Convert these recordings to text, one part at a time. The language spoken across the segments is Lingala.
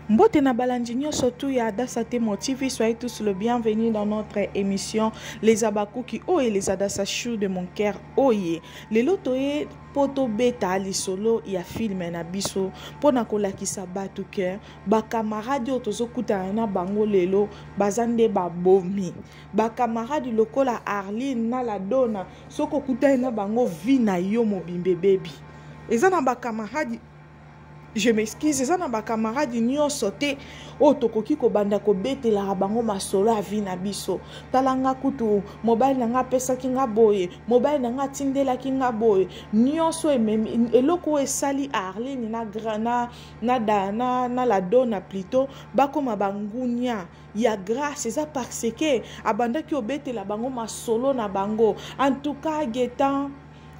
Mbote na balandinyo surtout ya Adassa Temo TV, soyez tous le bienvenue dans notre émission Les Abakuki Oye, les Adassa Chou de mon cœur Oye. Le lotoye poto beta lisolo ya film na biso pona kolakisa batu ke ba camarade otozokuta na bango lelo bazande babomi. Ba camarade lokola Arline na la dona soko kuta na bango vi na yo mobimbe baby. Eza na ba camarade, je m'excuse, eza na ba camarade nyonso te o tokoki ko banda ko betela bango masolo a vi na biso. Talanga kutu mobile nanga pesa kinga boye, mobile nanga tindela kinga boye. Nyonso eloko esali Arline na grana na la dona plutôt bakoma bangunya ya grâce eza parce que abanda ki obetela bango masolo na bango. En tout cas Getan,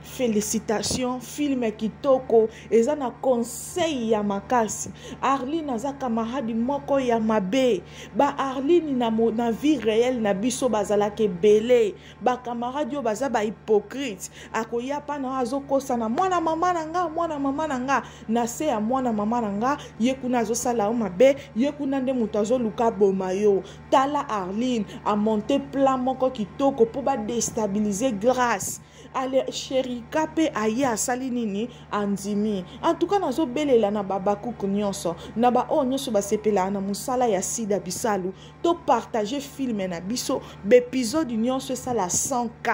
félicitations, film kitoko eza na conseil ya makasi. Arline aza camarade moko ya mabe. Ba Arline na vie réelle na biso bazala ke belé. Ba camarade yo baza ba hypocrite. Akoya pa na azokosa na mwana mama na nga na se ya mwana mama na nga ye kuna azosala o mabe, ye kuna nde muto azoluka boma yo. Tala Arline a monté plan moko kitoko po ba déstabiliser grâce. Ale chéri kape aye asali nini andimi. En tout cas nazo belela na babakuku nyonso na ba o nyonso basepela na musala ya Sida Bisalu to partager film na biso l'épisode nyonso sala 100K.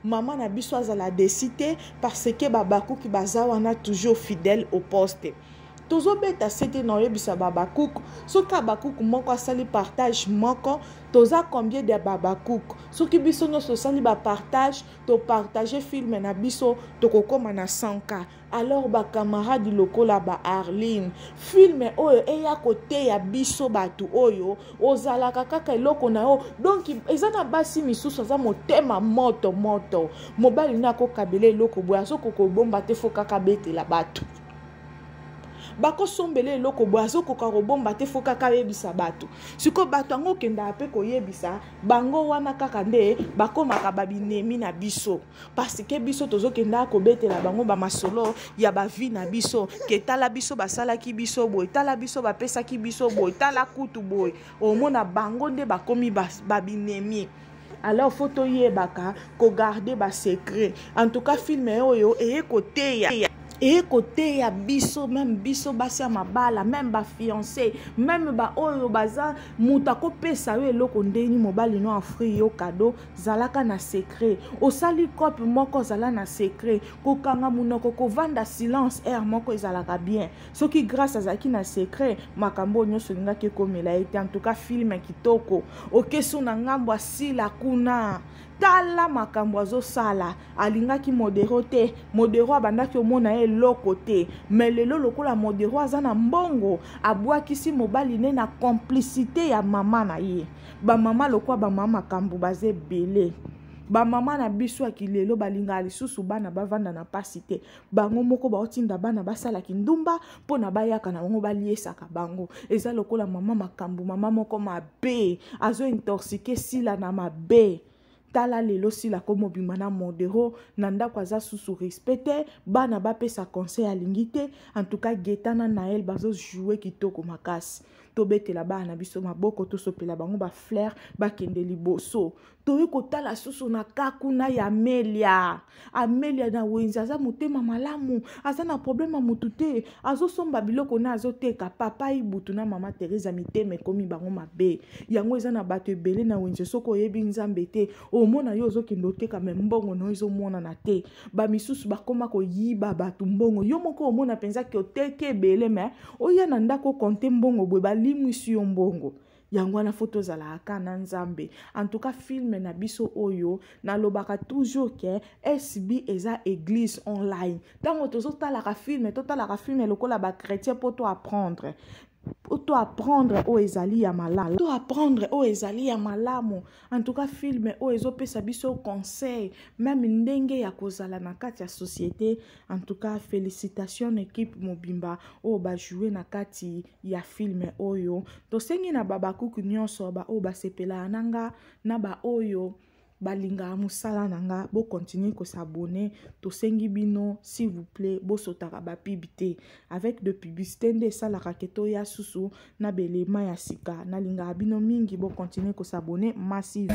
Maman na biso azala décidé parce que babakuki baza wana toujours fidèle au poste. Tozo beta sete na yebisa babakuku soki babakuku moko asali partage moko toza combien de babakuku soki biso nyonso sali ba partage to partager film na biso tokokoma na 100K. Alors ba camarade lokola ba Arline film oyo eya kote ya biso batu oyo ozalaka kaka eloko na yo donc eza na basi misusu aza motema moto mobali na ko kabele eloko boya soko ko bomba te fo kaka betela batu bako sombele eloko boazo koka robomba te foka ka yebisa batu siko batu ango kenda ape ko yebisa bango wana kaka nde bakomaka babinemi na biso parce que biso tozo kenda ko betela bango ba masolo ya ba vie na biso ke tala biso basala ki biso boy tala biso bapesa ki biso boy tala kutu boy omona bango nde bakomi babinemi. Alors photo yebaka ko garder ba secret. En tout cas film oyo côté ya et côté ya biso même biso basi ya mabala même ba fiancé même ba oyo baza muta ko pesa yo eloko ndeni mobali no afri yo cadeau zalaka na secret osali cop moko zala na secret ko kanga munoko ko vanda silence air moko ezalaka bien soki grâce azaki na secret makambo nyonso linga ke komela ete. En tout cas film kitoko okeso na ngambo asila kuna tala makambo azosala alingaki modero te modero abandaki omona ye loko te mais lelo lokola modero aza na mbongo abwakisi mobali ne na complicité ya mama na ye ba mama lokola ba mama makambo baze belé ba mama na biso akilelo balinga lisusu bana bavanda na pasi te bango moko baotinda bana basala kindumba pona bayaka na bango baliesaka bango eza lokola mama makambo mama moko mabe azo intoxiquer sila na mabe. Tala lelo sila komo bimana modero nanda kwaza susu respecté bana bapesa conseil alingite. En tout cas Getana Nael bazo jouer kitoko makasi to betela bana biso maboko to sopela bango ba flair ba kende liboso to yiko tala susu na kakuna ya Amelia na wenza aza motema malamu aza na problème mutute azo somba biloko na azo teka papa ibutu na mama Teresa miteme komi bango mabe yango eza na bato ebele na wenza soko yebi nzambe te omona yo ozokende oteka me mbongo no ezomona na te ba misusu bakoma ko yiba batu mbongo yo moko omona penza ki oteke ebele me oya na ndako konte mbongo bwe balimwisi yo mbongo yango na photo zala kana nzambe. En tout cas film na biso oyo na lobaka toujours ke SB eza église online tango tozo tala ka film lokola ba chrétien pour toi apprendre to apprendre o ezali ya malamu to apprendre o ezali ya malamu. En tout cas film o ezopesa biso conseil même ndenge ya kozala na kati ya société. En tout cas félicitations équipe mobimba o ba jouer na kati ya film oyo to sengi na babakuku nyonso ba o ba sepela nanga na ba oyo balinga musala nanga bo continuer ko s'abonner to sengi bino s'il vous plaît bo sotaka ba pibité avec de publicité nde sala raketo ya susu na belema ya sika na linga bino mingi bo continuer ko s'abonner massive.